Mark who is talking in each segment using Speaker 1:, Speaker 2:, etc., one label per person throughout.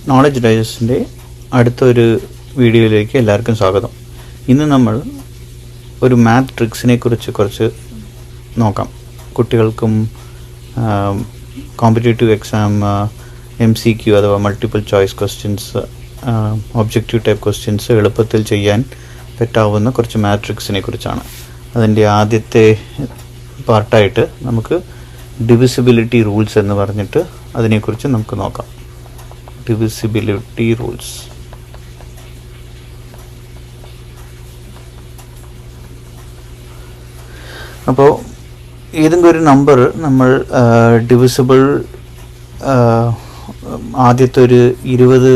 Speaker 1: Knowledge ഡൈജസ്റ്റിൻ്റെ അടുത്തൊരു വീഡിയോയിലേക്ക് എല്ലാവർക്കും സ്വാഗതം. ഇന്ന് നമ്മൾ ഒരു മാത്ത് ട്രിക്സിനെ കുറിച്ച് കുറച്ച് നോക്കാം. കുട്ടികൾക്കും കോമ്പറ്റേറ്റീവ് എക്സാം MCQ അഥവാ multiple choice questions, objective type questions എളുപ്പത്തിൽ ചെയ്യാൻ പറ്റാവുന്ന കുറച്ച് മാത്ത് ട്രിക്സിനെ കുറിച്ചാണ്. അതിൻ്റെ ആദ്യത്തെ പാർട്ടായിട്ട് നമുക്ക് ഡിവിസിബിലിറ്റി റൂൾസ് എന്ന് പറഞ്ഞിട്ട് അതിനെക്കുറിച്ച് നമുക്ക് നോക്കാം. Divisibility rules. അപ്പോൾ ഏതെങ്കിലും ഒരു നമ്പർ നമ്മൾ ഡിവിസിബിൾ ആദ്യത്തെ ഒരു 20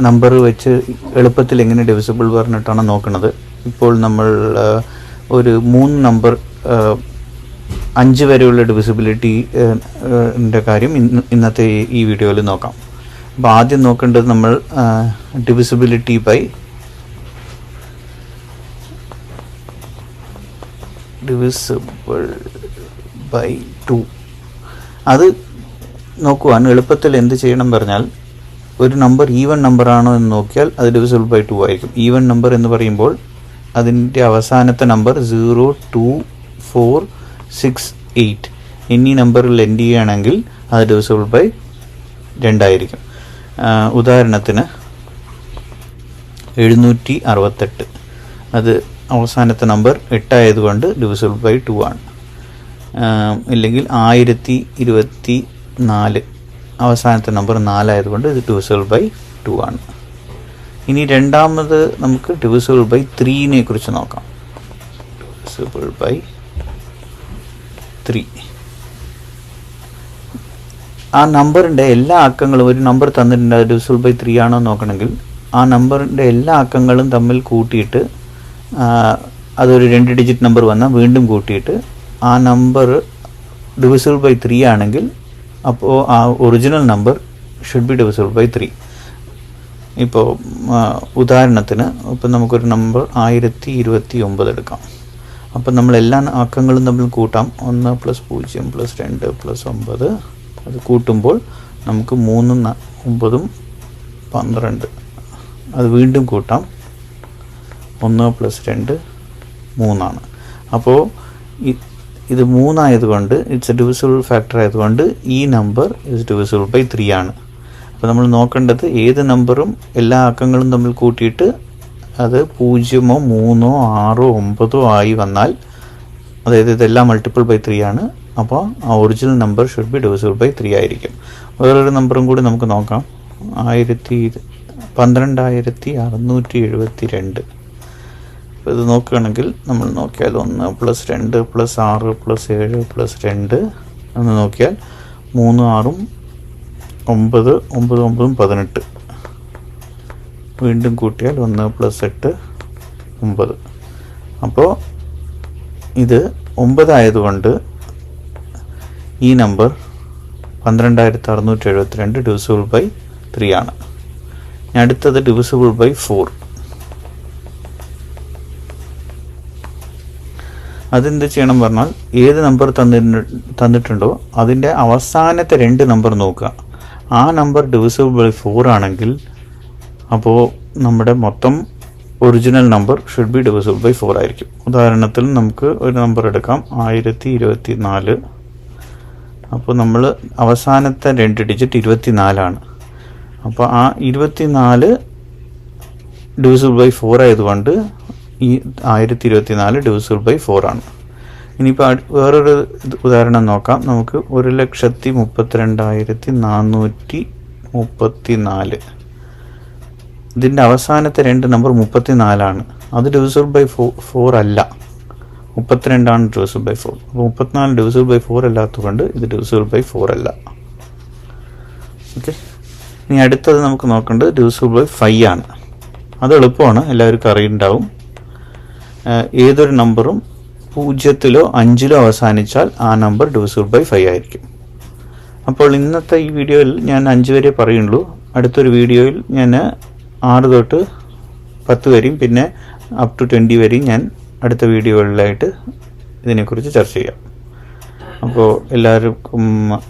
Speaker 1: നമ്പർ വെച്ച് എളുപ്പത്തിൽ എങ്ങനെ ഡിവിസിബിൾ പറഞ്ഞിട്ടാണ് നോക്കുന്നത്. ഇപ്പോൾ നമ്മൾ ഒരു 3 നമ്പർ 5 വരെയുള്ള ഡിവിസിബിലിറ്റിൻ്റെ കാര്യം ഇന്നത്തെ ഈ വീഡിയോയിൽ നോക്കാം. അപ്പോൾ ആദ്യം നോക്കേണ്ടത് നമ്മൾ ഡിവിസിബിലിറ്റി ബൈ 2. അത് നോക്കുവാൻ എളുപ്പത്തിൽ എന്ത് ചെയ്യണം പറഞ്ഞാൽ, ഒരു നമ്പർ ഈവൻ നമ്പർ ആണോ എന്ന് നോക്കിയാൽ അത് ഡിവിസിബിൾ ബൈ 2 ആയിരിക്കും. ഈവൻ നമ്പർ എന്ന് പറയുമ്പോൾ അതിൻ്റെ അവസാനത്തെ നമ്പർ 0, 2, 4, 6, 8 എന്നീ നമ്പറിൽ എൻഡ് ചെയ്യുകയാണെങ്കിൽ അത് ഡിവിസിബിൾ ബൈ 2 ആയിരിക്കും. ഉദാഹരണത്തിന് 768, അത് അവസാനത്തെ നമ്പർ 8 ആയതുകൊണ്ട് ഡിവിസിബിൾ ബൈ 2 ആണ്. ഇല്ലെങ്കിൽ 1024, അവസാനത്തെ നമ്പർ 4 ആയതുകൊണ്ട് ഇത് ഡിവിസിബിൾ ബൈ 2 ആണ്. ഇനി രണ്ടാമത് നമുക്ക് ഡിവിസിബിൾ ബൈ 3നെ കുറിച്ച് നോക്കാം. Divisible by 3. ആ നമ്പറിൻ്റെ എല്ലാ അക്കങ്ങളും, ഒരു നമ്പർ തന്നിട്ടുണ്ട് അത് ഡിവിസിബിൾ ബൈ 3 ആണോ നോക്കണമെങ്കിൽ ആ നമ്പറിൻ്റെ എല്ലാ അക്കങ്ങളും തമ്മിൽ കൂട്ടിയിട്ട് അതൊരു 2 ഡിജിറ്റ് നമ്പർ വന്നാൽ വീണ്ടും കൂട്ടിയിട്ട് ആ നമ്പർ ഡിവിസിബിൾ ബൈ 3 ആണെങ്കിൽ അപ്പോൾ ആ original number should be divisible by 3. ഇപ്പോൾ ഉദാഹരണത്തിന് ഇപ്പോൾ നമുക്കൊരു നമ്പർ 1029 എടുക്കാം. അപ്പം നമ്മൾ എല്ലാ അക്കങ്ങളും തമ്മിൽ കൂട്ടാം. 1 + 0 + 2 + 9. അത് കൂട്ടുമ്പോൾ നമുക്ക് 3, 9, 12. അത് വീണ്ടും കൂട്ടാം. 1 + 2 3 ആണ്. അപ്പോൾ ഇത് 3 ആയതുകൊണ്ട് ഇറ്റ്സ് എ ഡിവിസിബിൾ ഫാക്ടർ ആയതുകൊണ്ട് ഈ നമ്പർ ഇസ് ഡിവിസിബിൾ ബൈ 3 ആണ്. അപ്പോൾ നമ്മൾ നോക്കേണ്ടത് ഏത് നമ്പറും എല്ലാ അക്കങ്ങളും തമ്മിൽ കൂട്ടിയിട്ട് അത് 0, 3, 6, 9 ആയി വന്നാൽ, അതായത് ഇതെല്ലാം മൾട്ടിപ്പിൾ ബൈ 3 ആണ്. അപ്പോൾ ആ original number should be divisible by 3 ആയിരിക്കും. വേറൊരു നമ്പറും കൂടി നമുക്ക് നോക്കാം. 12672. അപ്പോൾ ഇത് നോക്കുകയാണെങ്കിൽ നമ്മൾ നോക്കിയാൽ 1 + 2 + 6 + 7 + 2 എന്ന് നോക്കിയാൽ 3, 6, 9, 9, 9, 18. വീണ്ടും കൂട്ടിയാൽ 1 + 8 9. അപ്പോൾ ഇത് 9 ആയതുകൊണ്ട് ഈ നമ്പർ 12672 ഡിവിസിബിൾ ബൈ 3 ആണ്. അടുത്തത് ഡിവിസിബിൾ ബൈ 4. അതെന്ത് ചെയ്യണം പറഞ്ഞാൽ, ഏത് നമ്പർ തന്നിട്ടുണ്ടോ അതിൻ്റെ അവസാനത്തെ 2 നമ്പർ നോക്കുക. ആ നമ്പർ ഡിവിസിബിൾ ബൈ 4 ആണെങ്കിൽ അപ്പോൾ നമ്മുടെ മൊത്തം original number should be divisible by 4 ആയിരിക്കും. ഉദാഹരണത്തിൽ നമുക്ക് ഒരു നമ്പർ എടുക്കാം, 1024. അപ്പോൾ നമ്മൾ അവസാനത്തെ 2 ഡിജിറ്റ് 24 ആണ്. അപ്പോൾ ആ 24 ഡിവിസിബിൾ ബൈ 4 ആയതുകൊണ്ട് ഈ 1024 ഡിവിസിബിൾ ബൈ 4 ആണ്. ഇനിയിപ്പോൾ വേറൊരു ഉദാഹരണം നോക്കാം. നമുക്ക് 1,32,434. ഇതിൻ്റെ അവസാനത്തെ 2 നമ്പർ 34 ആണ്. അത് ഡിവിസിബിൾ ബൈ 4 അല്ല, 32 ആണ് ഡിവിസിബിൾ ബൈ 4. അപ്പോൾ 34 ഡിവിസിബിൾ ബൈ 4 അല്ലാത്തതുകൊണ്ട് ഇത് ഡിവിസിബിൾ ബൈ 4 അല്ല. ഓക്കെ. ഇനി അടുത്തത് നമുക്ക് നോക്കേണ്ടത് ഡിവിസിബിൾ ബൈ 5 ആണ്. അത് എളുപ്പമാണ്, എല്ലാവർക്കും അറിയുന്നുണ്ടാവും. ഏതൊരു നമ്പറും 0 or 5 അവസാനിച്ചാൽ ആ നമ്പർ ഡിവിസിബിൾ ബൈ 5 ആയിരിക്കും. അപ്പോൾ ഇന്നത്തെ ഈ വീഡിയോയിൽ ഞാൻ 5 വരെ പറയുള്ളൂ. അടുത്തൊരു വീഡിയോയിൽ ഞാൻ 6 തൊട്ട് 10 വരെയും പിന്നെ അപ് ടു 20 വരെയും ഞാൻ അടുത്ത വീഡിയോകളിലായിട്ട് ഇതിനെക്കുറിച്ച് ചർച്ച ചെയ്യാം. അപ്പോൾ എല്ലാവർക്കും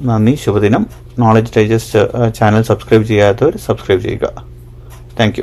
Speaker 1: നന്ദി, ശുഭദിനം. നോളജ് ഡൈജസ്റ്റ് ചാനൽ സബ്സ്ക്രൈബ് ചെയ്യാത്തവർ സബ്സ്ക്രൈബ് ചെയ്യുക. Thank you.